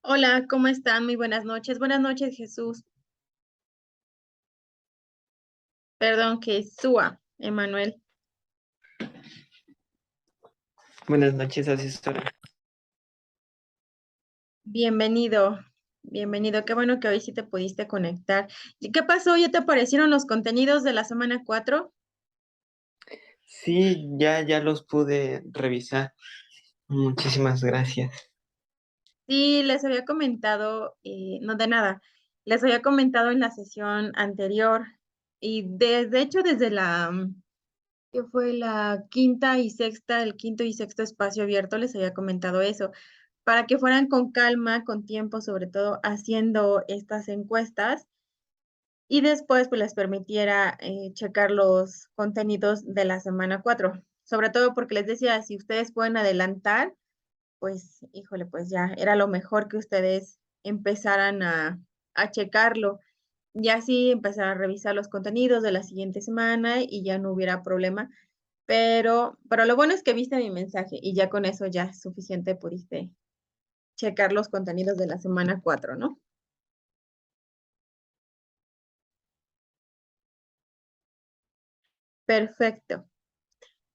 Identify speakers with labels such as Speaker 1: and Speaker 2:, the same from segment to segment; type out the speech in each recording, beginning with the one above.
Speaker 1: Hola, ¿cómo están? Muy buenas noches. Buenas noches, Jesús. Perdón, Jesúa, Emanuel.
Speaker 2: Buenas noches, asesora.
Speaker 1: Bienvenido, bienvenido. Qué bueno que hoy sí te pudiste conectar. ¿Y qué pasó? ¿Ya te aparecieron los contenidos de la semana 4?
Speaker 2: Sí, ya los pude revisar. Muchísimas gracias.
Speaker 1: Sí, les había comentado, no de nada, les había comentado en la sesión anterior y de hecho desde que fue la quinta y sexta, el quinto y sexto espacio abierto, les había comentado eso, para que fueran con calma, con tiempo, sobre todo haciendo estas encuestas y después pues les permitiera checar los contenidos de la semana 4. Sobre todo porque les decía, si ustedes pueden adelantar, pues híjole, pues ya era lo mejor que ustedes empezaran a checarlo y así empezar a revisar los contenidos de la siguiente semana y ya no hubiera problema. Pero lo bueno es que viste mi mensaje y ya con eso ya es suficiente, pudiste checar los contenidos de la semana 4, ¿no? Perfecto.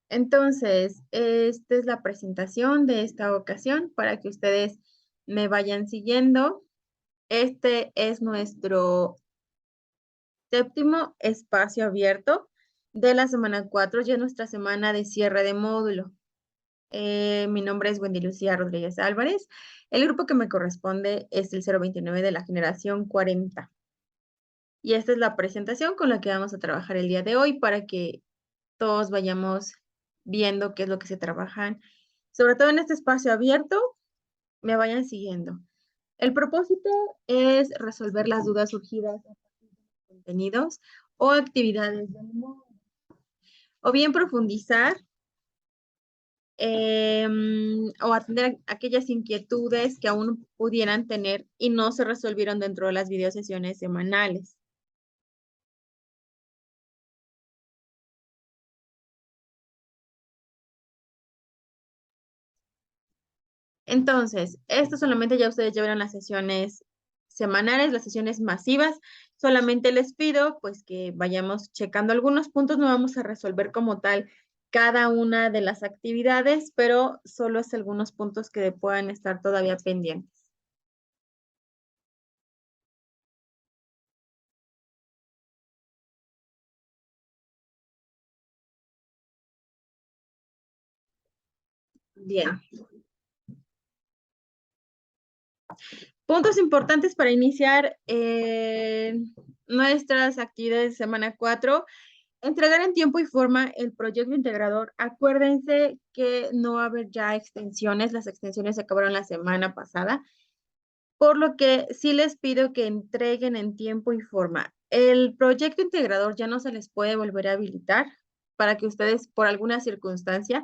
Speaker 1: Entonces, esta es la presentación de esta ocasión para que ustedes me vayan siguiendo. Este es nuestro séptimo espacio abierto de la semana 4, ya nuestra semana de cierre de módulo. Mi nombre es Wendy Lucía Rodríguez Álvarez. El grupo que me corresponde es el 029 de la generación 40. Y esta es la presentación con la que vamos a trabajar el día de hoy para que todos vayamos viendo qué es lo que se trabajan, sobre todo en este espacio abierto, me vayan siguiendo. El propósito es resolver las dudas surgidas a partir de los contenidos o actividades del módulo, o bien profundizar o atender aquellas inquietudes que aún pudieran tener y no se resolvieron dentro de las videosesiones semanales. Entonces, esto solamente ya ustedes llevaron las sesiones semanales, las sesiones masivas. Solamente les pido pues que vayamos checando algunos puntos, no vamos a resolver como tal cada una de las actividades, pero solo es algunos puntos que puedan estar todavía pendientes. Bien. Puntos importantes para iniciar nuestras actividades de semana 4. Entregar en tiempo y forma el proyecto integrador. Acuérdense que no va a haber ya extensiones. Las extensiones se acabaron la semana pasada. Por lo que sí les pido que entreguen en tiempo y forma. El proyecto integrador ya no se les puede volver a habilitar para que ustedes, por alguna circunstancia,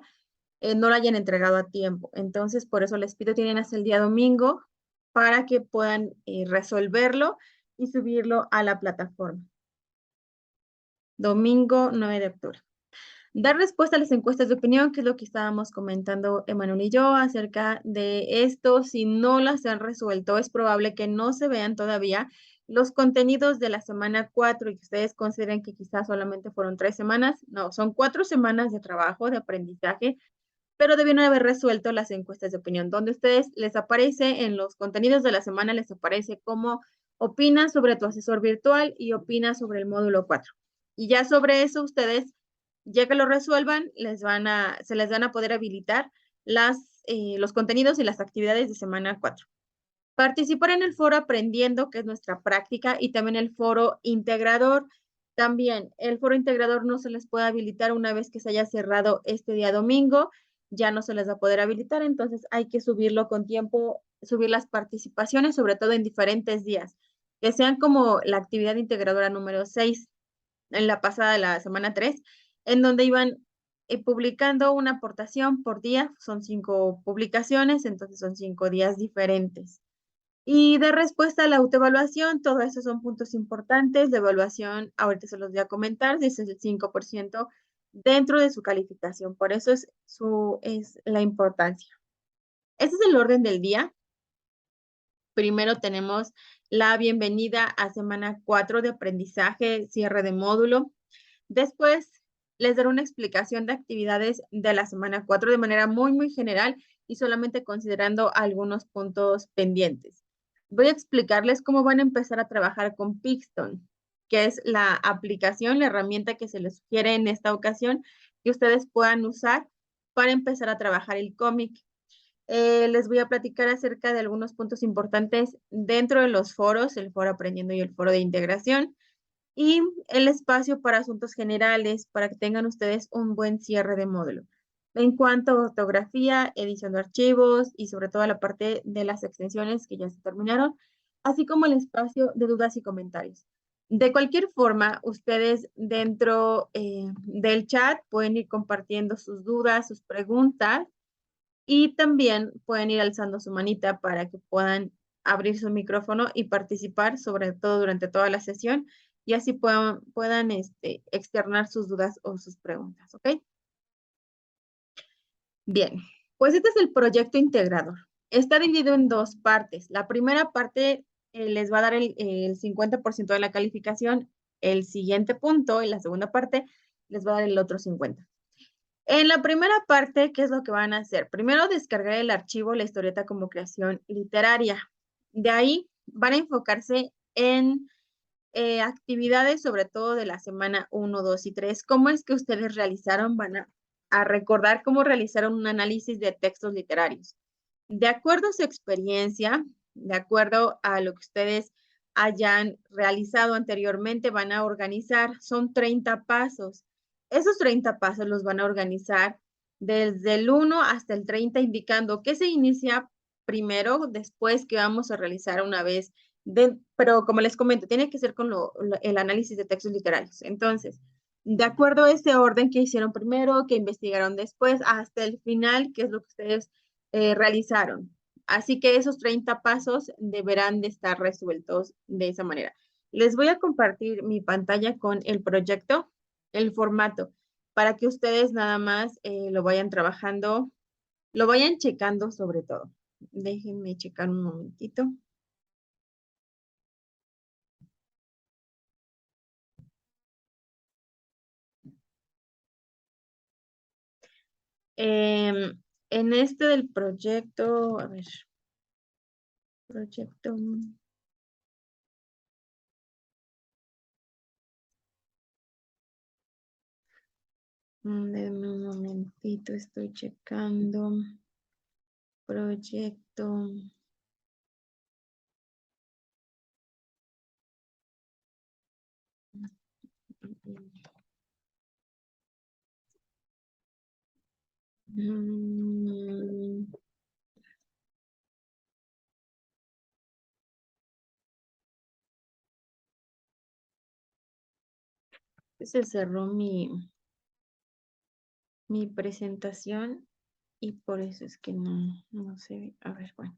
Speaker 1: no lo hayan entregado a tiempo. Entonces, por eso les pido, tienen hasta el día domingo para que puedan resolverlo y subirlo a la plataforma. Domingo 9 de octubre. Dar respuesta a las encuestas de opinión, que es lo que estábamos comentando Emanuel y yo acerca de esto. Si no las han resuelto, es probable que no se vean todavía los contenidos de la semana 4 y que ustedes consideren que quizás solamente fueron 3 semanas. No, son 4 semanas de trabajo, de aprendizaje, pero debieron haber resuelto las encuestas de opinión, donde ustedes les aparece en los contenidos de la semana, les aparece cómo opinas sobre tu asesor virtual y opinas sobre el módulo 4. Y ya sobre eso ustedes, ya que lo resuelvan, se les van a poder habilitar los contenidos y las actividades de semana 4. Participar en el foro aprendiendo, que es nuestra práctica, y también el foro integrador. También el foro integrador no se les puede habilitar una vez que se haya cerrado este día domingo, ya no se les va a poder habilitar, entonces hay que subirlo con tiempo, subir las participaciones, sobre todo en diferentes días, que sean como la actividad integradora número 6 en la pasada, la semana 3, en donde iban publicando una aportación por día, son 5 publicaciones, entonces son 5 días diferentes. Y de respuesta a la autoevaluación, todo eso son puntos importantes de evaluación. Ahorita se los voy a comentar, ese es el 5% dentro de su calificación. Por eso es la importancia. Ese es el orden del día. Primero tenemos la bienvenida a semana 4 de aprendizaje, cierre de módulo. Después les daré una explicación de actividades de la semana 4 de manera muy general y solamente considerando algunos puntos pendientes. Voy a explicarles cómo van a empezar a trabajar con Pixton, que es la aplicación, la herramienta que se les sugiere en esta ocasión que ustedes puedan usar para empezar a trabajar el cómic. Les voy a platicar acerca de algunos puntos importantes dentro de los foros, el foro aprendiendo y el foro de integración, y el espacio para asuntos generales para que tengan ustedes un buen cierre de módulo. En cuanto a ortografía, edición de archivos y sobre todo la parte de las extensiones que ya se terminaron, así como el espacio de dudas y comentarios. De cualquier forma, ustedes dentro del chat pueden ir compartiendo sus dudas, sus preguntas y también pueden ir alzando su manita para que puedan abrir su micrófono y participar, sobre todo durante toda la sesión, y así puedan externar sus dudas o sus preguntas, ¿ok? Bien, pues este es el proyecto integrador. Está dividido en dos partes. La primera parte les va a dar el 50% de la calificación, el siguiente punto, y la segunda parte les va a dar el otro 50%. En la primera parte, ¿qué es lo que van a hacer? Primero, descargar el archivo, la historieta como creación literaria. De ahí van a enfocarse en actividades, sobre todo de la semana 1, 2 y 3. ¿Cómo es que ustedes realizaron? Van a recordar cómo realizaron un análisis de textos literarios. De acuerdo a su experiencia, de acuerdo a lo que ustedes hayan realizado anteriormente, van a organizar, son 30 pasos. Esos 30 pasos los van a organizar desde el 1 hasta el 30, indicando que se inicia primero, después que vamos a realizar una vez, pero como les comento, tiene que ser con el análisis de textos literarios. Entonces, de acuerdo a ese orden que hicieron primero, que investigaron después, hasta el final, que es lo que ustedes realizaron. Así que esos 30 pasos deberán de estar resueltos de esa manera. Les voy a compartir mi pantalla con el proyecto, el formato, para que ustedes nada más lo vayan trabajando, lo vayan checando sobre todo. Déjenme checar un momentito. En este del proyecto, a ver, proyecto. Denme un momentito, estoy checando. Proyecto. Se cerró mi presentación y por eso es que no se ve. A ver, bueno.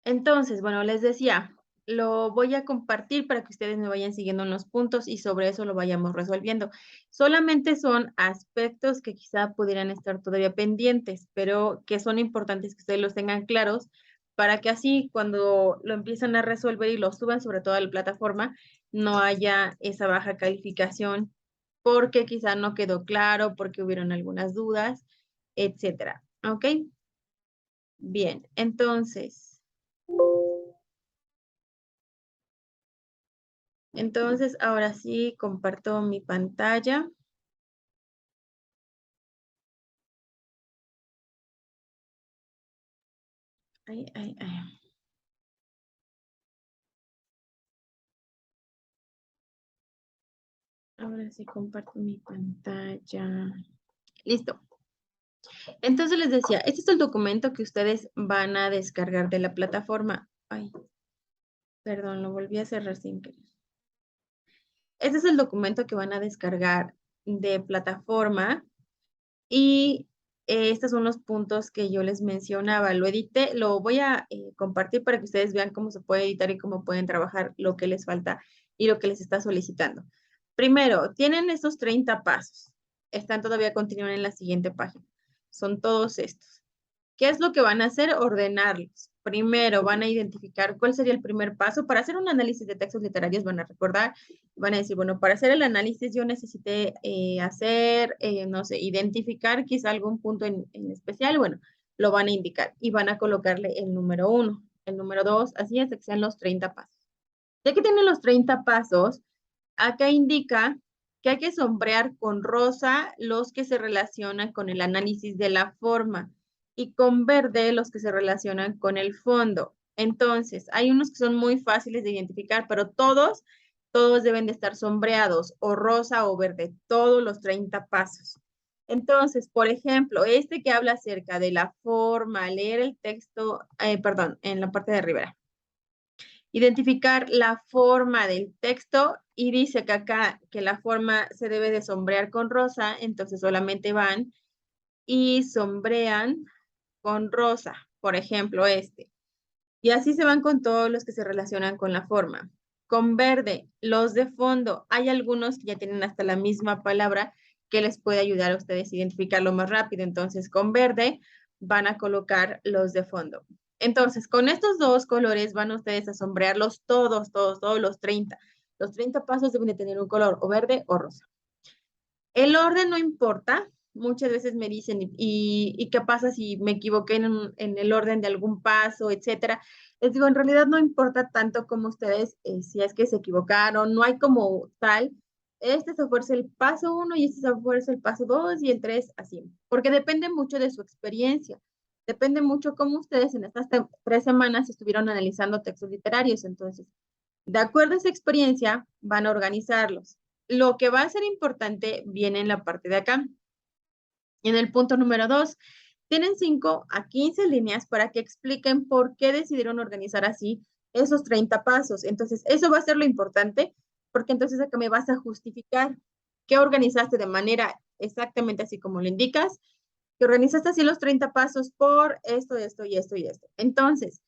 Speaker 1: Entonces, bueno, les decía, lo voy a compartir para que ustedes me vayan siguiendo en los puntos y sobre eso lo vayamos resolviendo. Solamente son aspectos que quizá pudieran estar todavía pendientes, pero que son importantes que ustedes los tengan claros para que así cuando lo empiezan a resolver y lo suban sobre todo a la plataforma, no haya esa baja calificación porque quizá no quedó claro, porque hubieron algunas dudas, etcétera. ¿Ok? Bien, entonces, ahora sí, comparto mi pantalla. Ay, ay, ay. Ahora sí, comparto mi pantalla. Listo. Entonces les decía, este es el documento que ustedes van a descargar de la plataforma. Ay, perdón, lo volví a cerrar sin querer. Este es el documento que van a descargar de plataforma y estos son los puntos que yo les mencionaba. Lo edité, lo voy a compartir para que ustedes vean cómo se puede editar y cómo pueden trabajar lo que les falta y lo que les está solicitando. Primero, tienen estos 30 pasos. Están todavía, continúan en la siguiente página. Son todos estos. ¿Qué es lo que van a hacer? Ordenarlos. Primero van a identificar cuál sería el primer paso. Para hacer un análisis de textos literarios van a recordar, van a decir, bueno, para hacer el análisis yo necesité hacer, no sé, identificar quizá algún punto en especial. Bueno, lo van a indicar y van a colocarle el número 1, el número 2, así es, que sean los 30 pasos. Ya que tienen los 30 pasos, acá indica que hay que sombrear con rosa los que se relacionan con el análisis de la forma y con verde los que se relacionan con el fondo. Entonces, hay unos que son muy fáciles de identificar, pero todos deben de estar sombreados o rosa o verde, todos los 30 pasos. Entonces, por ejemplo, este que habla acerca de la forma, leer el texto, perdón, en la parte de arriba, identificar la forma del texto y dice que acá que la forma se debe de sombrear con rosa, entonces solamente van y sombrean con rosa, por ejemplo este. Y así se van con todos los que se relacionan con la forma. Con verde, los de fondo, hay algunos que ya tienen hasta la misma palabra que les puede ayudar a ustedes a identificarlo más rápido. Entonces, con verde van a colocar los de fondo. Entonces, con estos dos colores van ustedes a sombrearlos todos los 30. Los 30 pasos deben de tener un color o verde o rosa. El orden no importa. Muchas veces me dicen, ¿y qué pasa si me equivoqué en el orden de algún paso, etcétera? Les digo, en realidad no importa tanto como ustedes, si es que se equivocaron, no hay como tal, este se fuerza el paso 1 y este se fuerza el paso 2 y el 3 así, porque depende mucho de su experiencia, depende mucho cómo ustedes en estas 3 semanas estuvieron analizando textos literarios, entonces, de acuerdo a esa experiencia, van a organizarlos. Lo que va a ser importante viene en la parte de acá. En el punto número 2, tienen 5 a 15 líneas para que expliquen por qué decidieron organizar así esos 30 pasos. Entonces, eso va a ser lo importante, porque entonces acá me vas a justificar que organizaste de manera exactamente así como lo indicas, que organizaste así los 30 pasos por esto, esto y esto y esto. Entonces,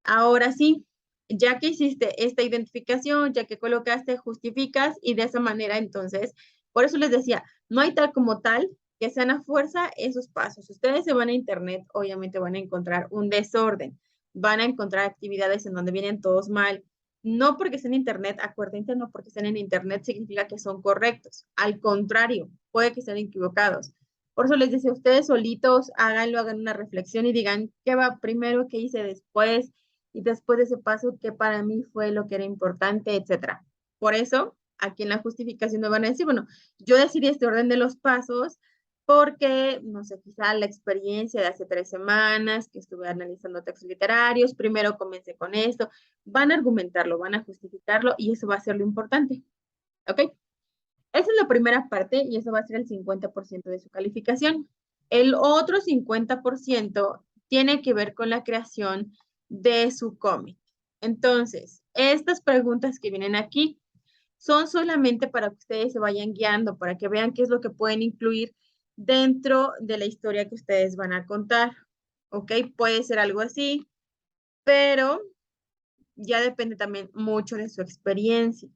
Speaker 1: ahora sí, ya que hiciste esta identificación, ya que colocaste, justificas y de esa manera entonces, por eso les decía, no hay tal como tal que sean a fuerza esos pasos. Ustedes se van a internet, obviamente van a encontrar un desorden, van a encontrar actividades en donde vienen todos mal. No porque estén en internet, acuérdense, no porque estén en internet significa que son correctos. Al contrario, puede que estén equivocados. Por eso les decía, ustedes solitos háganlo, hagan una reflexión y digan qué va primero, qué hice después, y después de ese paso, qué para mí fue lo que era importante, etcétera. Por eso, aquí en la justificación me van a decir, bueno, yo decidí este orden de los pasos porque, no sé, quizá la experiencia de hace 3 semanas que estuve analizando textos literarios, primero comencé con esto, van a argumentarlo, van a justificarlo y eso va a ser lo importante. ¿Ok? Esa es la primera parte y eso va a ser el 50% de su calificación. El otro 50% tiene que ver con la creación de su cómic. Entonces, estas preguntas que vienen aquí son solamente para que ustedes se vayan guiando, para que vean qué es lo que pueden incluir dentro de la historia que ustedes van a contar. ¿Ok? Puede ser algo así, pero ya depende también mucho de su experiencia.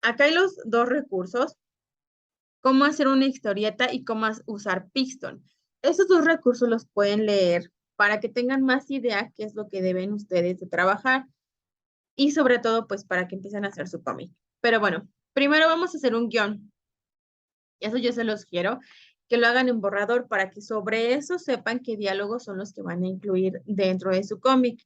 Speaker 1: Acá hay los dos recursos, cómo hacer una historieta y cómo usar Pixton. Esos dos recursos los pueden leer para que tengan más idea qué es lo que deben ustedes de trabajar y sobre todo pues para que empiecen a hacer su cómic. Pero bueno, primero vamos a hacer un guión. Eso yo se los quiero que lo hagan en borrador para que sobre eso sepan qué diálogos son los que van a incluir dentro de su cómic.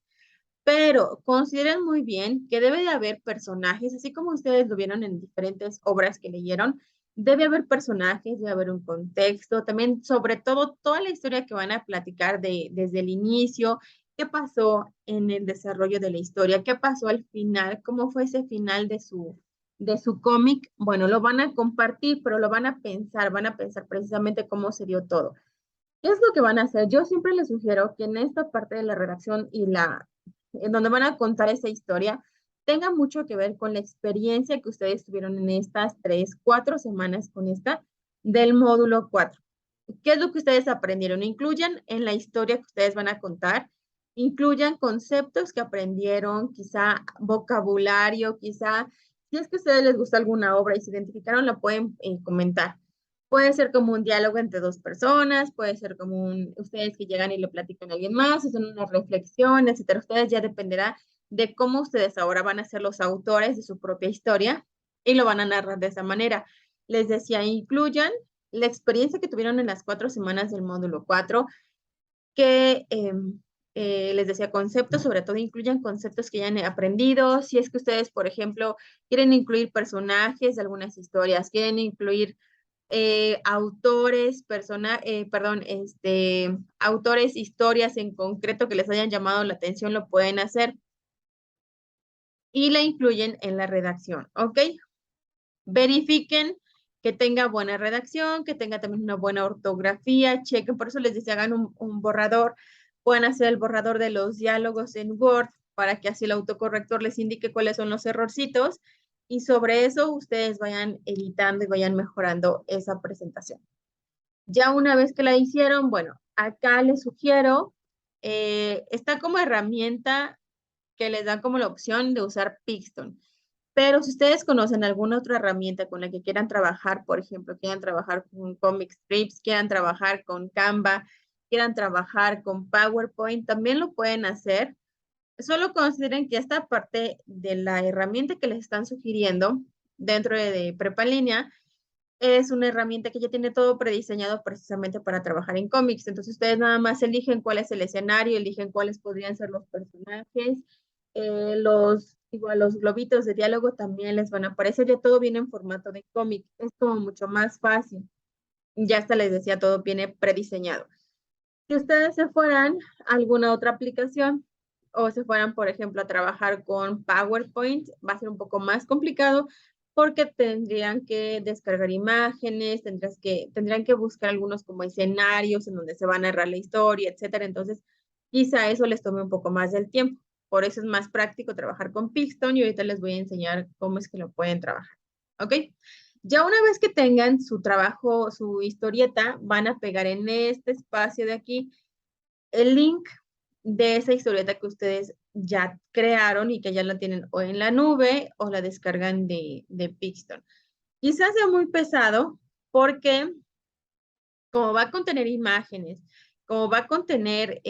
Speaker 1: Pero consideren muy bien que debe de haber personajes, así como ustedes lo vieron en diferentes obras que leyeron, debe haber personajes, debe haber un contexto, también sobre todo toda la historia que van a platicar desde el inicio, qué pasó en el desarrollo de la historia, qué pasó al final, cómo fue ese final de su cómic. Bueno, lo van a compartir, pero lo van a pensar precisamente cómo se dio todo. ¿Qué es lo que van a hacer? Yo siempre les sugiero que en esta parte de la redacción en donde van a contar esa historia, tenga mucho que ver con la experiencia que ustedes tuvieron en estas 3, 4 semanas con esta del módulo 4. ¿Qué es lo que ustedes aprendieron? Incluyan en la historia que ustedes van a contar, incluyan conceptos que aprendieron, quizá vocabulario, quizá, si es que a ustedes les gusta alguna obra y se identificaron, la pueden comentar. Puede ser como un diálogo entre dos personas, puede ser como ustedes que llegan y le platican a alguien más, hacen una reflexión, etcétera. Ustedes ya dependerá de cómo ustedes ahora van a ser los autores de su propia historia y lo van a narrar de esa manera. Les decía, incluyan la experiencia que tuvieron en las 4 semanas del módulo 4, que les decía conceptos, sobre todo incluyan conceptos que ya han aprendido. Si es que ustedes, por ejemplo, quieren incluir personajes de algunas historias, quieren incluir autores, autores, historias en concreto que les hayan llamado la atención, lo pueden hacer y la incluyen en la redacción, ¿ok? Verifiquen que tenga buena redacción, que tenga también una buena ortografía, chequen, por eso les decía, hagan un borrador, pueden hacer el borrador de los diálogos en Word para que así el autocorrector les indique cuáles son los errorcitos y sobre eso ustedes vayan editando y vayan mejorando esa presentación. Ya una vez que la hicieron, bueno, acá les sugiero, está como herramienta que les da como la opción de usar Pixton. Pero si ustedes conocen alguna otra herramienta con la que quieran trabajar, por ejemplo, quieran trabajar con Comic Strips, quieran trabajar con Canva, quieran trabajar con PowerPoint, también lo pueden hacer. Solo consideren que esta parte de la herramienta que les están sugiriendo dentro de Prepa en Línea es una herramienta que ya tiene todo prediseñado precisamente para trabajar en cómics. Entonces ustedes nada más eligen cuál es el escenario, eligen cuáles podrían ser los personajes, igual los globitos de diálogo también les van a aparecer, ya todo viene en formato de cómic, es como mucho más fácil. Ya hasta les decía, todo viene prediseñado. Si ustedes se fueran a alguna otra aplicación o se fueran, por ejemplo, a trabajar con PowerPoint, va a ser un poco más complicado porque tendrían que descargar imágenes, tendrían que buscar algunos como escenarios en donde se va a narrar la historia, etcétera. Entonces, quizá eso les tome un poco más del tiempo. Por eso es más práctico trabajar con Pixton y ahorita les voy a enseñar cómo es que lo pueden trabajar. ¿Ok? Ya una vez que tengan su trabajo, su historieta, van a pegar en este espacio de aquí el link de esa historieta que ustedes ya crearon y que ya la tienen o en la nube o la descargan de Pixton. Quizás sea muy pesado porque como va a contener imágenes, como va a contener,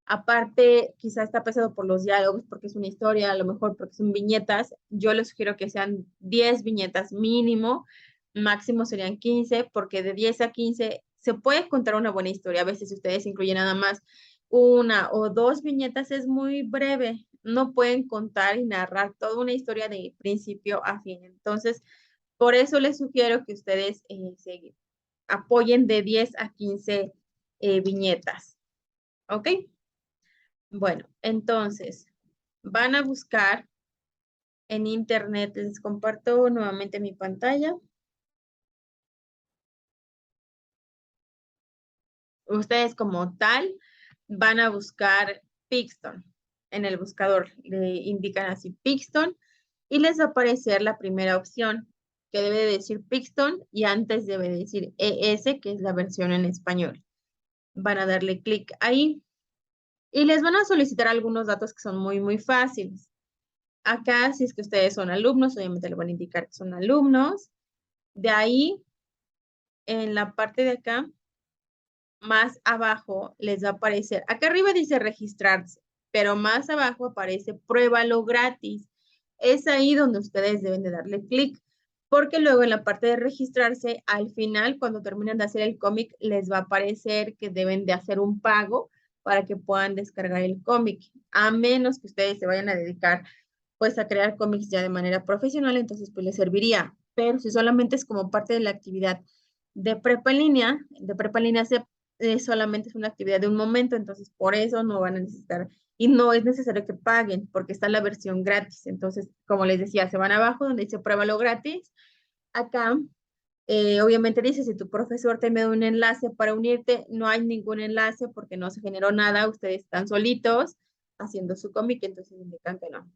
Speaker 1: aparte, quizás está pesado por los diálogos, porque es una historia, a lo mejor porque son viñetas, yo les sugiero que sean 10 viñetas mínimo, máximo serían 15, porque de 10 a 15 se puede contar una buena historia. A veces si ustedes incluyen nada más una o dos viñetas es muy breve, no pueden contar y narrar toda una historia de principio a fin. Entonces, por eso les sugiero que ustedes se apoyen de 10 a 15 viñetas. ¿Ok? Bueno, entonces van a buscar en internet, les comparto nuevamente mi pantalla. Ustedes como tal van a buscar Pixton. En el buscador le indican así Pixton y les va a aparecer la primera opción que debe decir Pixton y antes debe decir ES, que es la versión en español. Van a darle clic ahí y les van a solicitar algunos datos que son muy fáciles. Acá, si es que ustedes son alumnos, obviamente le van a indicar que son alumnos. De ahí, en la parte de acá, más abajo les va a aparecer, acá arriba dice registrarse, pero más abajo aparece pruébalo gratis. Es ahí donde ustedes deben de darle clic, porque luego en la parte de registrarse, al final, cuando terminan de hacer el cómic, les va a aparecer que deben de hacer un pago para que puedan descargar el cómic, a menos que ustedes se vayan a dedicar pues a crear cómics ya de manera profesional, entonces pues les serviría. Pero si solamente es como parte de la actividad de prepa en línea solamente es una actividad de un momento, entonces por eso no van a necesitar y no es necesario que paguen porque está la versión gratis. Entonces, como les decía, se van abajo donde dice pruébalo gratis. Acá, obviamente dice, si tu profesor te envió un enlace para unirte, no hay ningún enlace porque no se generó nada, ustedes están solitos haciendo su cómic, entonces indican que no.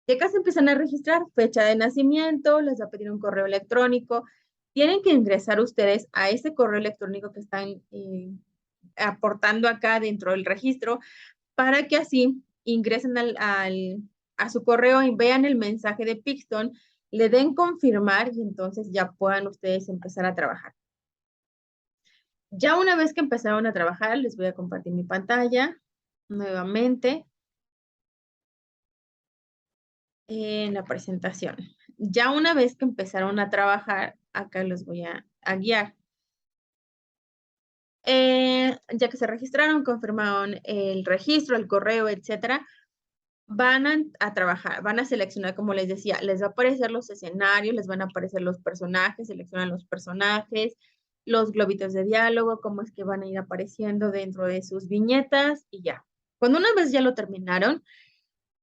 Speaker 1: Y acá se empiezan a registrar fecha de nacimiento, les va a pedir un correo electrónico. Tienen que ingresar ustedes a ese correo electrónico que están aportando acá dentro del registro para que así ingresen a su correo y vean el mensaje de Pixton, le den confirmar y entonces ya puedan ustedes empezar a trabajar. Ya una vez que empezaron a trabajar, les voy a compartir mi pantalla nuevamente en la presentación. Ya una vez que empezaron a trabajar, acá los voy a guiar. Ya que se registraron, confirmaron el registro, el correo, etcétera, van a trabajar, van a seleccionar, como les decía, les va a aparecer los escenarios, les van a aparecer los personajes, seleccionan los personajes, los globitos de diálogo, cómo es que van a ir apareciendo dentro de sus viñetas y ya. Cuando una vez ya lo terminaron,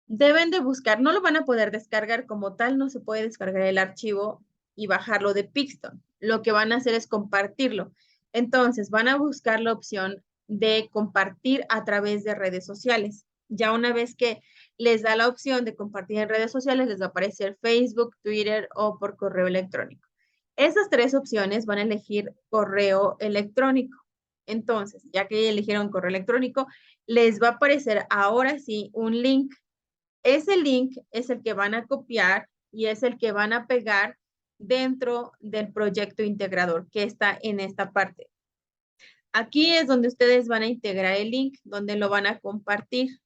Speaker 1: deben de buscar, no lo van a poder descargar como tal, no se puede descargar el archivo y bajarlo de Pixton. Lo que van a hacer es compartirlo. Entonces, van a buscar la opción de compartir a través de redes sociales. Ya una vez que les da la opción de compartir en redes sociales, les va a aparecer Facebook, Twitter o por correo electrónico. Esas tres opciones van a elegir correo electrónico. Entonces, ya que eligieron correo electrónico, les va a aparecer ahora sí un link. Ese link es el que van a copiar y es el que van a pegar dentro del proyecto integrador que está en esta parte. Aquí es donde ustedes van a integrar el link, donde lo van a compartir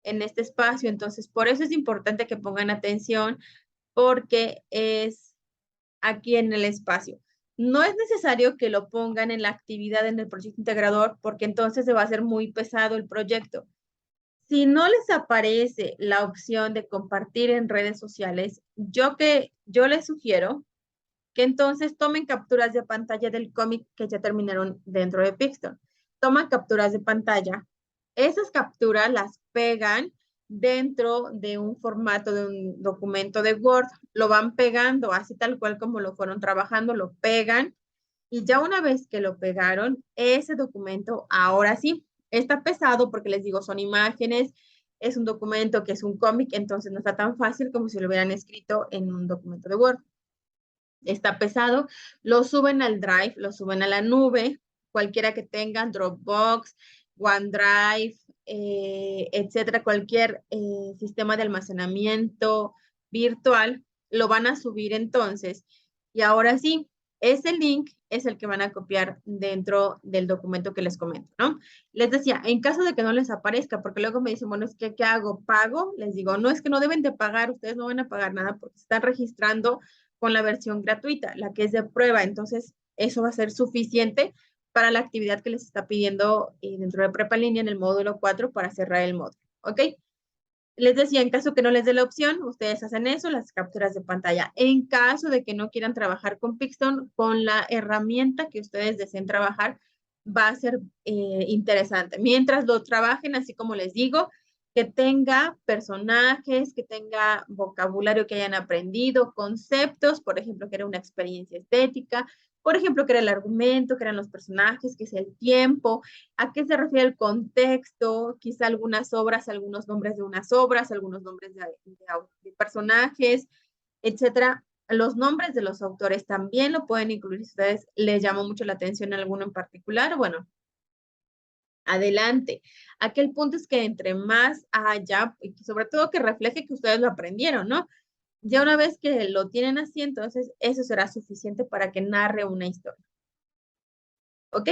Speaker 1: en este espacio. Entonces, por eso es importante que pongan atención porque es aquí en el espacio. No es necesario que lo pongan en la actividad en el proyecto integrador porque entonces se va a hacer muy pesado el proyecto. Si no les aparece la opción de compartir en redes sociales, yo les sugiero que entonces tomen capturas de pantalla del cómic que ya terminaron dentro de Pixton. Toman capturas de pantalla. Esas capturas las pegan dentro de un formato de un documento de Word. Lo van pegando así tal cual como lo fueron trabajando, lo pegan. Y ya una vez que lo pegaron, ese documento ahora sí está pesado porque les digo, son imágenes, es un documento que es un cómic, entonces no está tan fácil como si lo hubieran escrito en un documento de Word. Está pesado, lo suben al Drive, lo suben a la nube, cualquiera que tengan, Dropbox, OneDrive, etcétera, cualquier sistema de almacenamiento virtual, lo van a subir entonces. Y ahora sí, ese link es el que van a copiar dentro del documento que les comento, ¿no? Les decía, en caso de que no les aparezca, porque luego me dicen, bueno, es que, ¿qué hago? ¿Pago? Les digo, no, es que no deben de pagar, ustedes no van a pagar nada porque se están registrando con la versión gratuita, la que es de prueba. Entonces, eso va a ser suficiente para la actividad que les está pidiendo dentro de Prepa en línea en el módulo 4 para cerrar el módulo. ¿Ok? Les decía, en caso que no les dé la opción, ustedes hacen eso, las capturas de pantalla. En caso de que no quieran trabajar con Pixton, con la herramienta que ustedes deseen trabajar, va a ser interesante. Mientras lo trabajen, así como les digo, que tenga personajes, que tenga vocabulario que hayan aprendido, conceptos, por ejemplo, que era una experiencia estética, por ejemplo, que era el argumento, que eran los personajes, que es el tiempo, a qué se refiere el contexto, quizá algunas obras, algunos nombres de unas obras, algunos nombres de personajes, etcétera. Los nombres de los autores también lo pueden incluir si ustedes les llamó mucho la atención alguno en particular. Bueno, adelante. Aquel punto es que entre más haya, y sobre todo que refleje que ustedes lo aprendieron, ¿no? Ya una vez que lo tienen así, entonces eso será suficiente para que narre una historia. ¿Ok?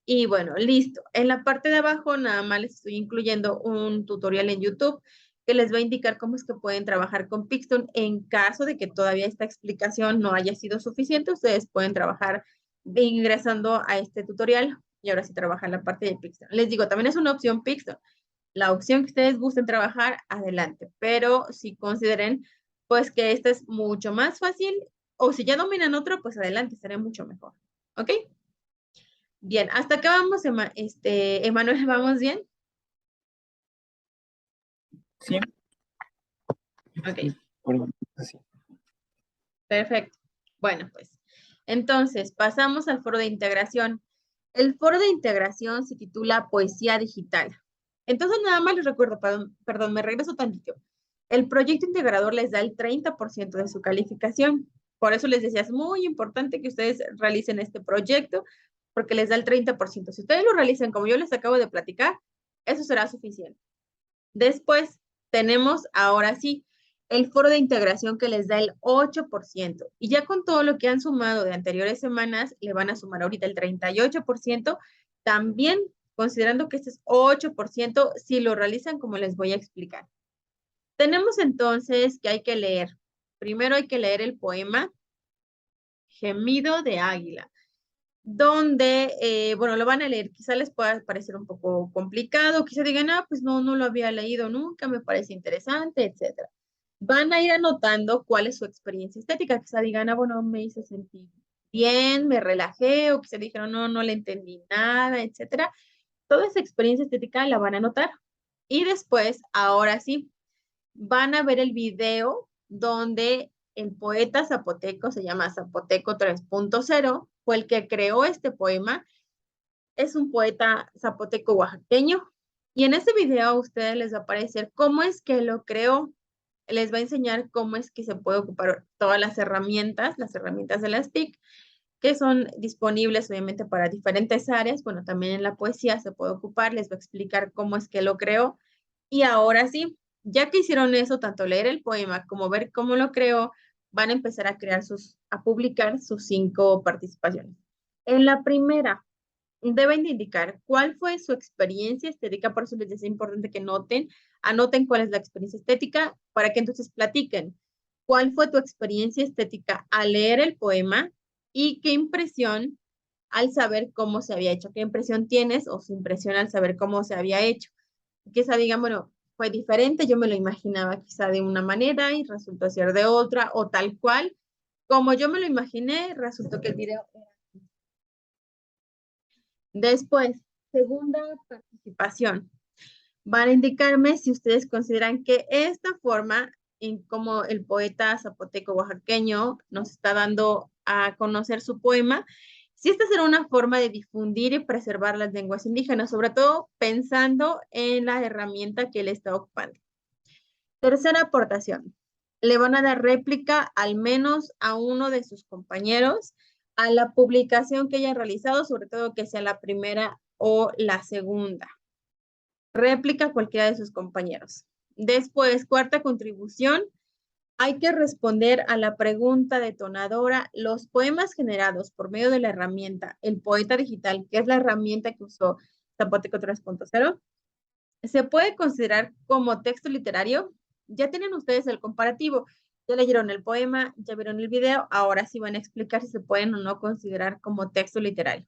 Speaker 1: Y bueno, listo. En la parte de abajo nada más les estoy incluyendo un tutorial en YouTube que les va a indicar cómo es que pueden trabajar con Pixton. En caso de que todavía esta explicación no haya sido suficiente, ustedes pueden trabajar ingresando a este tutorial y ahora sí trabajar la parte de Pixton. Les digo, también es una opción Pixton. La opción que ustedes gusten trabajar, adelante. Pero si consideren, pues que esta es mucho más fácil o si ya dominan otro, pues adelante, será mucho mejor. ¿Ok? Bien, hasta acá vamos, Emanuel, ¿vamos bien?
Speaker 2: Sí,
Speaker 1: Ok,
Speaker 2: sí.
Speaker 1: perfecto. Bueno, pues, entonces, pasamos al foro de integración. El foro de integración se titula Poesía Digital. Entonces, nada más les recuerdo, perdón, me regreso tantito. El proyecto integrador les da el 30% de su calificación. Por eso les decía, es muy importante que ustedes realicen este proyecto, porque les da el 30%. Si ustedes lo realizan como yo les acabo de platicar, eso será suficiente. Después tenemos, ahora sí, el foro de integración que les da el 8%. Y ya con todo lo que han sumado de anteriores semanas, le van a sumar ahorita el 38%, también considerando que este es 8%, si lo realizan como les voy a explicar. Tenemos entonces que hay que leer. Primero hay que leer el poema Gemido de Águila, donde, bueno, lo van a leer, quizá les pueda parecer un poco complicado, quizá digan, ah, pues no lo había leído nunca, me parece interesante, etcétera. Van a ir anotando cuál es su experiencia estética, quizá digan, ah, bueno, me hizo sentir bien, me relajé, o quizá dijeron, no le entendí nada, etcétera. Toda esa experiencia estética la van a anotar. Y después, ahora sí, van a ver el video donde el poeta zapoteco, se llama Zapoteco 3.0, fue el que creó este poema. Es un poeta zapoteco oaxaqueño. Y en ese video a ustedes les va a aparecer cómo es que lo creó. Les va a enseñar cómo es que se puede ocupar todas las herramientas de las TIC, que son disponibles obviamente para diferentes áreas. Bueno, también en la poesía se puede ocupar. Les va a explicar cómo es que lo creó. Y ahora sí, ya que hicieron eso, tanto leer el poema como ver cómo lo creó, van a empezar a publicar sus 5 participaciones. En la primera, deben de indicar cuál fue su experiencia estética, por eso les es importante que anoten cuál es la experiencia estética, para que entonces platiquen cuál fue tu experiencia estética al leer el poema y qué impresión al saber cómo se había hecho, qué impresión tienes o su impresión al saber cómo se había hecho. Quizá digan, bueno, fue diferente, yo me lo imaginaba quizá de una manera y resultó ser de otra, o tal cual. Como yo me lo imaginé, resultó que el video era. Después, segunda participación. Van a indicarme si ustedes consideran que esta forma, en como el poeta zapoteco oaxaqueño nos está dando a conocer su poema, si esta será una forma de difundir y preservar las lenguas indígenas, sobre todo pensando en la herramienta que él está ocupando. Tercera aportación. Le van a dar réplica al menos a uno de sus compañeros a la publicación que hayan realizado, sobre todo que sea la primera o la segunda. Réplica a cualquiera de sus compañeros. Después, cuarta contribución, hay que responder a la pregunta detonadora. Los poemas generados por medio de la herramienta El Poeta Digital, que es la herramienta que usó Zapoteco 3.0, ¿se puede considerar como texto literario? Ya tienen ustedes el comparativo. Ya leyeron el poema, ya vieron el video, ahora sí van a explicar si se pueden o no considerar como texto literario.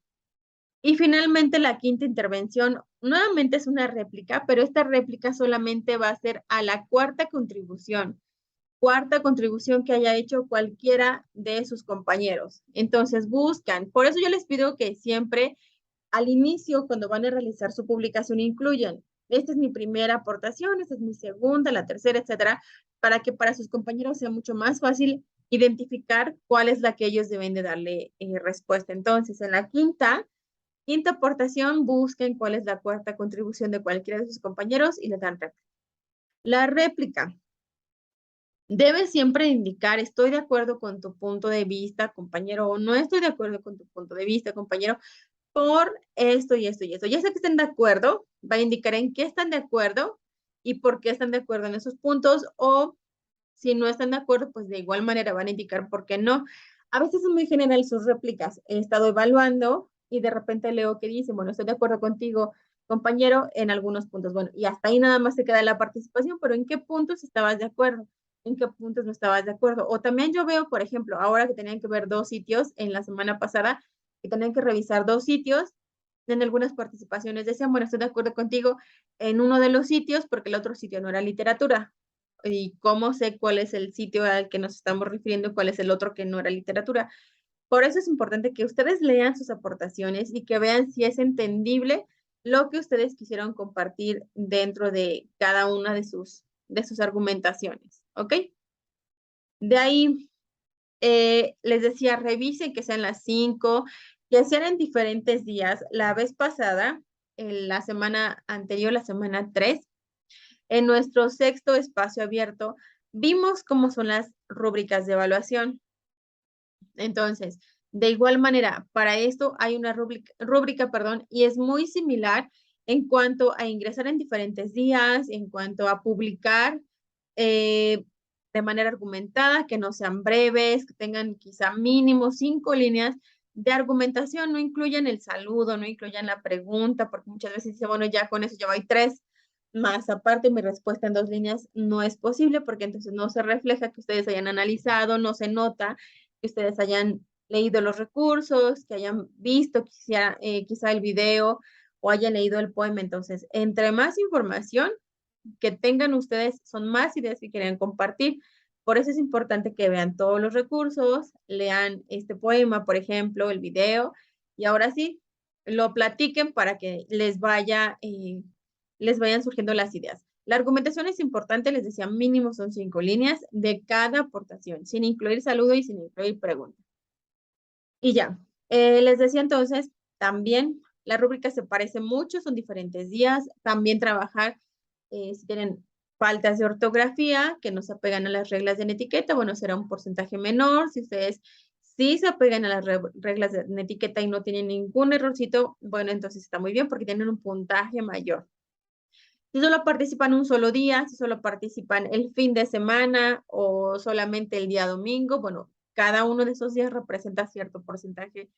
Speaker 1: Y finalmente la quinta intervención, nuevamente es una réplica, pero esta réplica solamente va a ser a la cuarta contribución que haya hecho cualquiera de sus compañeros. Entonces buscan, por eso yo les pido que siempre al inicio, cuando van a realizar su publicación, incluyan, esta es mi primera aportación, esta es mi segunda, la tercera, etcétera, para que para sus compañeros sea mucho más fácil identificar cuál es la que ellos deben de darle respuesta. Entonces, en la quinta aportación, busquen cuál es la cuarta contribución de cualquiera de sus compañeros y le dan réplica. La réplica debe siempre indicar, estoy de acuerdo con tu punto de vista, compañero, o no estoy de acuerdo con tu punto de vista, compañero, por esto y esto y esto. Ya sea que estén de acuerdo, va a indicar en qué están de acuerdo y por qué están de acuerdo en esos puntos, o si no están de acuerdo, pues de igual manera van a indicar por qué no. A veces es muy general sus réplicas. He estado evaluando y de repente leo que dice, bueno, estoy de acuerdo contigo, compañero, en algunos puntos. Bueno, y hasta ahí nada más se queda la participación, pero ¿en qué puntos estabas de acuerdo? ¿En qué puntos no estabas de acuerdo? O también yo veo, por ejemplo, ahora que tenían que ver 2 sitios en la semana pasada, que tenían que revisar 2 sitios, en algunas participaciones decían, bueno, estoy de acuerdo contigo en uno de los sitios porque el otro sitio no era literatura. ¿Y cómo sé cuál es el sitio al que nos estamos refiriendo, cuál es el otro que no era literatura? Por eso es importante que ustedes lean sus aportaciones y que vean si es entendible lo que ustedes quisieron compartir dentro de cada una de sus argumentaciones, ¿ok? De ahí, les decía, revisen que sean las 5, que sean en diferentes días. La vez pasada, en la semana anterior, la semana 3, en nuestro sexto espacio abierto, vimos cómo son las rúbricas de evaluación. Entonces, de igual manera, para esto hay una rúbrica, perdón, y es muy similar en cuanto a ingresar en diferentes días, en cuanto a publicar, de manera argumentada, que no sean breves, que tengan quizá mínimo 5 líneas de argumentación, no incluyan el saludo, no incluyan la pregunta, porque muchas veces dice, bueno, ya con eso ya voy 3, más aparte mi respuesta en 2 líneas no es posible, porque entonces no se refleja que ustedes hayan analizado, no se nota que ustedes hayan leído los recursos, que hayan visto quizá el video o hayan leído el poema. Entonces, entre más información que tengan ustedes, son más ideas que quieren compartir. Por eso es importante que vean todos los recursos, lean este poema, por ejemplo, el video, y ahora sí, lo platiquen para que les vayan surgiendo las ideas. La argumentación es importante, les decía, mínimo son 5 líneas de cada aportación, sin incluir saludo y sin incluir pregunta. Y ya, les decía entonces, también la rúbrica se parece mucho, son diferentes días. También trabajar, si tienen faltas de ortografía que no se apegan a las reglas de etiqueta, bueno, será un porcentaje menor. Si ustedes sí se apegan a las reglas de etiqueta y no tienen ningún errorcito, bueno, entonces está muy bien porque tienen un puntaje mayor. Si solo participan un solo día, si solo participan el fin de semana o solamente el día domingo, bueno, cada uno de esos días representa cierto porcentaje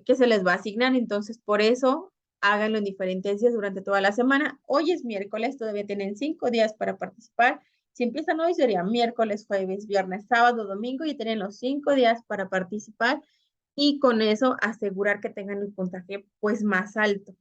Speaker 1: que se les va a asignar. Entonces, por eso, háganlo en diferentes días durante toda la semana. Hoy es miércoles, todavía tienen 5 días para participar. Si empiezan hoy, sería miércoles, jueves, viernes, sábado, domingo, y tienen los 5 días para participar y con eso asegurar que tengan el puntaje pues más alto.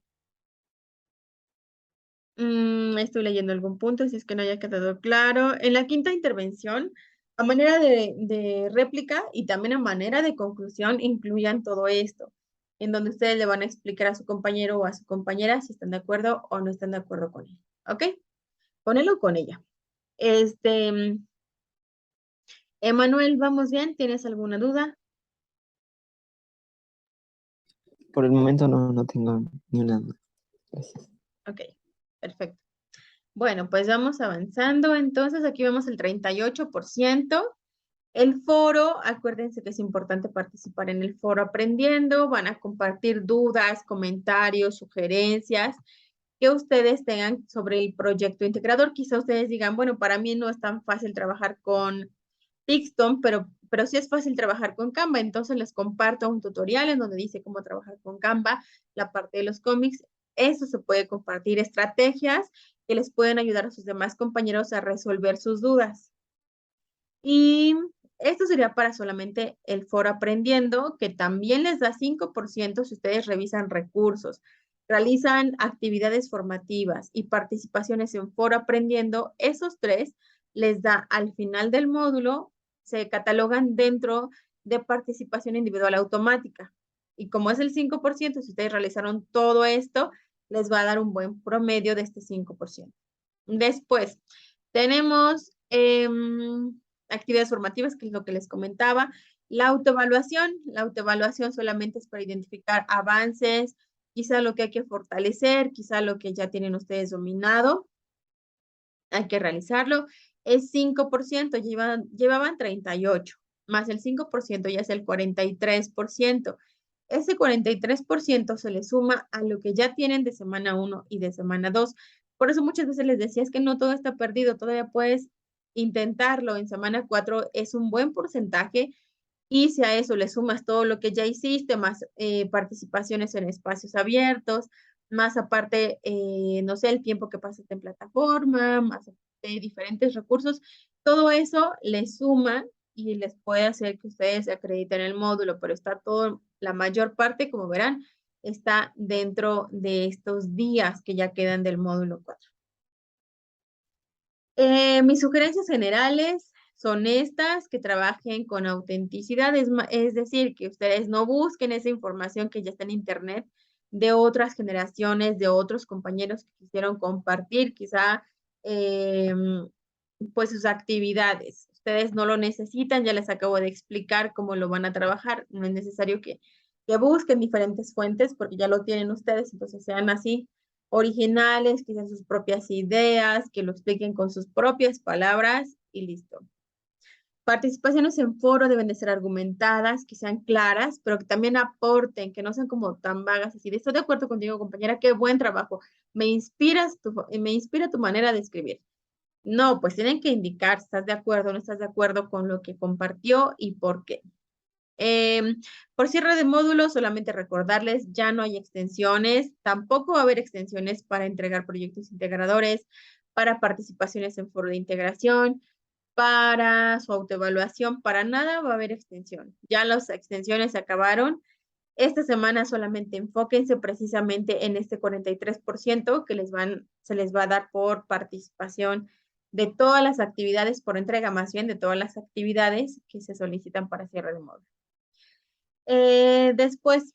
Speaker 1: Estoy leyendo algún punto, si es que no haya quedado claro. En la quinta intervención, a manera de réplica y también a manera de conclusión, incluyan todo esto, en donde ustedes le van a explicar a su compañero o a su compañera si están de acuerdo o no están de acuerdo con él. ¿Ok? Con él o con ella. Emanuel, ¿vamos bien? ¿Tienes alguna duda?
Speaker 2: Por el momento no tengo ni una duda. Gracias.
Speaker 1: Ok, perfecto. Bueno, pues vamos avanzando. Entonces, aquí vemos el 38%. El foro, acuérdense que es importante participar en el foro aprendiendo, van a compartir dudas, comentarios, sugerencias que ustedes tengan sobre el proyecto integrador. Quizá ustedes digan, bueno, para mí no es tan fácil trabajar con Pixton, pero sí es fácil trabajar con Canva. Entonces les comparto un tutorial en donde dice cómo trabajar con Canva, la parte de los cómics. Eso se puede compartir, estrategias que les pueden ayudar a sus demás compañeros a resolver sus dudas. Y esto sería para solamente el foro aprendiendo, que también les da 5% si ustedes revisan recursos, realizan actividades formativas y participaciones en foro aprendiendo. Esos 3 les da al final del módulo, se catalogan dentro de participación individual automática. Y como es el 5%, si ustedes realizaron todo esto, les va a dar un buen promedio de este 5%. Después, tenemos actividades formativas, que es lo que les comentaba. La autoevaluación solamente es para identificar avances, quizá lo que hay que fortalecer, quizá lo que ya tienen ustedes dominado, hay que realizarlo. Es 5%, llevaban 38, más el 5% ya es el 43%. Ese 43% se le suma a lo que ya tienen de semana 1 y de semana 2. Por eso muchas veces les decía, es que no todo está perdido, todavía puedes intentarlo. En semana 4 es un buen porcentaje y si a eso le sumas todo lo que ya hiciste, más participaciones en espacios abiertos, más aparte, no sé, el tiempo que pasaste en plataforma, más diferentes recursos, todo eso les suma y les puede hacer que ustedes se acrediten el módulo, pero está todo, la mayor parte, como verán, está dentro de estos días que ya quedan del módulo 4. Mis sugerencias generales son estas, que trabajen con autenticidad, es decir, que ustedes no busquen esa información que ya está en internet de otras generaciones, de otros compañeros que quisieron compartir quizá pues sus actividades. Ustedes no lo necesitan, ya les acabo de explicar cómo lo van a trabajar, no es necesario que busquen diferentes fuentes porque ya lo tienen ustedes, entonces sean así originales, que sean sus propias ideas, que lo expliquen con sus propias palabras y listo. Participaciones en foro deben de ser argumentadas, que sean claras, pero que también aporten, que no sean como tan vagas, así de estoy de acuerdo contigo, compañera, qué buen trabajo, me inspira tu manera de escribir. No, pues tienen que indicar si estás de acuerdo o no estás de acuerdo con lo que compartió y por qué. Em, por cierre de módulos, solamente recordarles, ya no hay extensiones, tampoco va a haber extensiones para entregar proyectos integradores, para participaciones en foro de integración, para su autoevaluación, para nada va a haber extensión. Ya las extensiones se acabaron. Esta semana solamente enfóquense precisamente en este 43% que se les va a dar por participación de todas las actividades, por entrega más bien de todas las actividades que se solicitan para cierre de módulo. Después,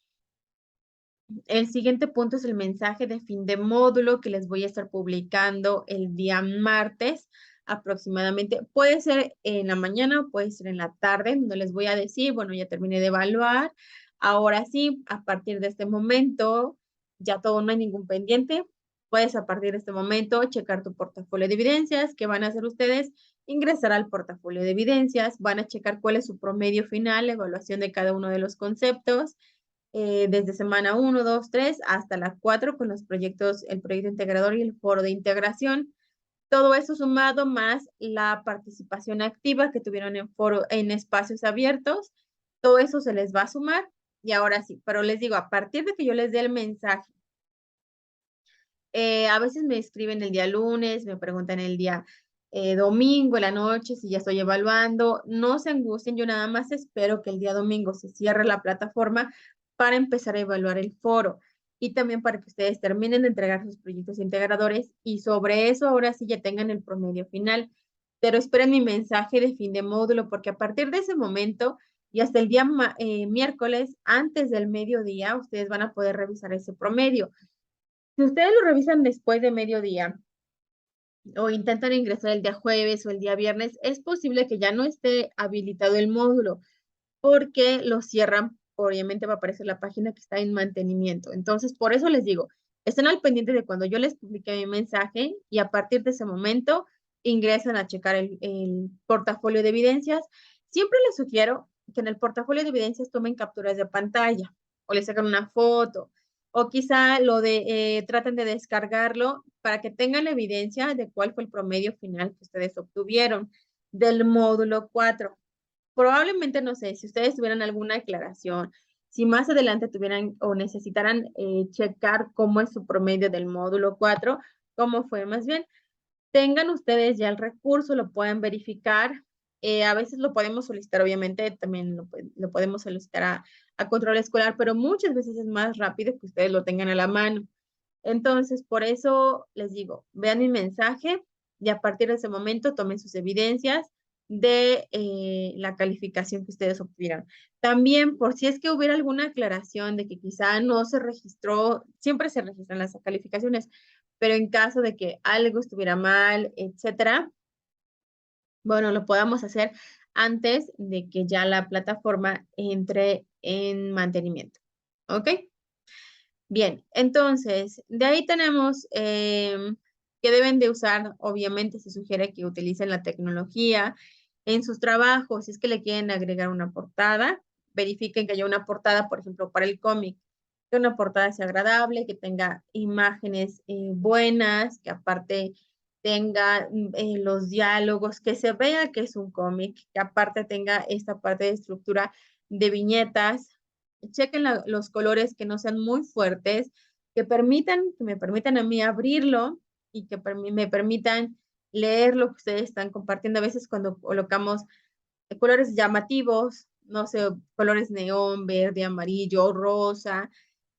Speaker 1: el siguiente punto es el mensaje de fin de módulo que les voy a estar publicando el día martes aproximadamente. Puede ser en la mañana o puede ser en la tarde, donde les voy a decir, bueno, ya terminé de evaluar. Ahora sí, a partir de este momento, ya todo, no hay ningún pendiente. Puedes a partir de este momento checar tu portafolio de evidencias. ¿Qué van a hacer ustedes? Ingresar al portafolio de evidencias, van a checar cuál es su promedio final, la evaluación de cada uno de los conceptos desde semana 1, 2, 3 hasta la 4 con los proyectos, el proyecto integrador y el foro de integración. Todo eso sumado más la participación activa que tuvieron en foro, en espacios abiertos, todo eso se les va a sumar. Y ahora sí, pero les digo, a partir de que yo les dé el mensaje, a veces me escriben el día lunes, me preguntan el día domingo, en la noche, si ya estoy evaluando. No se angustien, yo nada más espero que el día domingo se cierre la plataforma para empezar a evaluar el foro y también para que ustedes terminen de entregar sus proyectos integradores y sobre eso ahora sí ya tengan el promedio final. Pero esperen mi mensaje de fin de módulo porque a partir de ese momento y hasta el día miércoles, antes del mediodía, ustedes van a poder revisar ese promedio. Si ustedes lo revisan después de mediodía o intentan ingresar el día jueves o el día viernes, es posible que ya no esté habilitado el módulo porque lo cierran. Obviamente va a aparecer la página que está en mantenimiento. Entonces, por eso les digo, estén al pendiente de cuando yo les publique mi mensaje y a partir de ese momento ingresan a checar el portafolio de evidencias. Siempre les sugiero que en el portafolio de evidencias tomen capturas de pantalla o le sacan una foto o quizá traten de descargarlo para que tengan la evidencia de cuál fue el promedio final que ustedes obtuvieron del módulo 4. Probablemente, no sé, si ustedes tuvieran alguna aclaración, si más adelante tuvieran o necesitaran checar cómo es su promedio del módulo 4, cómo fue más bien, tengan ustedes ya el recurso, lo pueden verificar. A veces lo podemos solicitar, obviamente, también lo podemos solicitar a control escolar, pero muchas veces es más rápido que ustedes lo tengan a la mano. Entonces, por eso les digo, vean mi mensaje y a partir de ese momento tomen sus evidencias de la calificación que ustedes obtuvieron. También, por si es que hubiera alguna aclaración de que quizá no se registró, siempre se registran las calificaciones, pero en caso de que algo estuviera mal, etcétera, bueno, lo podamos hacer antes de que ya la plataforma entre en mantenimiento. ¿Ok? Bien, entonces, de ahí tenemos que deben de usar, obviamente se sugiere que utilicen la tecnología en sus trabajos, si es que le quieren agregar una portada, verifiquen que haya una portada, por ejemplo, para el cómic, que una portada sea agradable, que tenga imágenes buenas, que aparte tenga los diálogos, que se vea que es un cómic, que aparte tenga esta parte de estructura de viñetas. Chequen los colores que no sean muy fuertes, que me permitan a mí abrirlo y que me permitan leer lo que ustedes están compartiendo. A veces cuando colocamos colores llamativos, no sé, colores neón, verde, amarillo, rosa,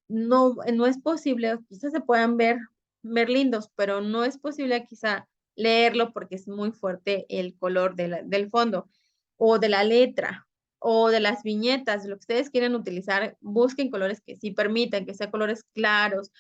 Speaker 1: no es posible, quizás se puedan ver lindos, pero no es posible quizá leerlo porque es muy fuerte el color del fondo o de la letra o de las viñetas, lo que ustedes quieran utilizar, busquen colores que sí permitan, que sean colores claros,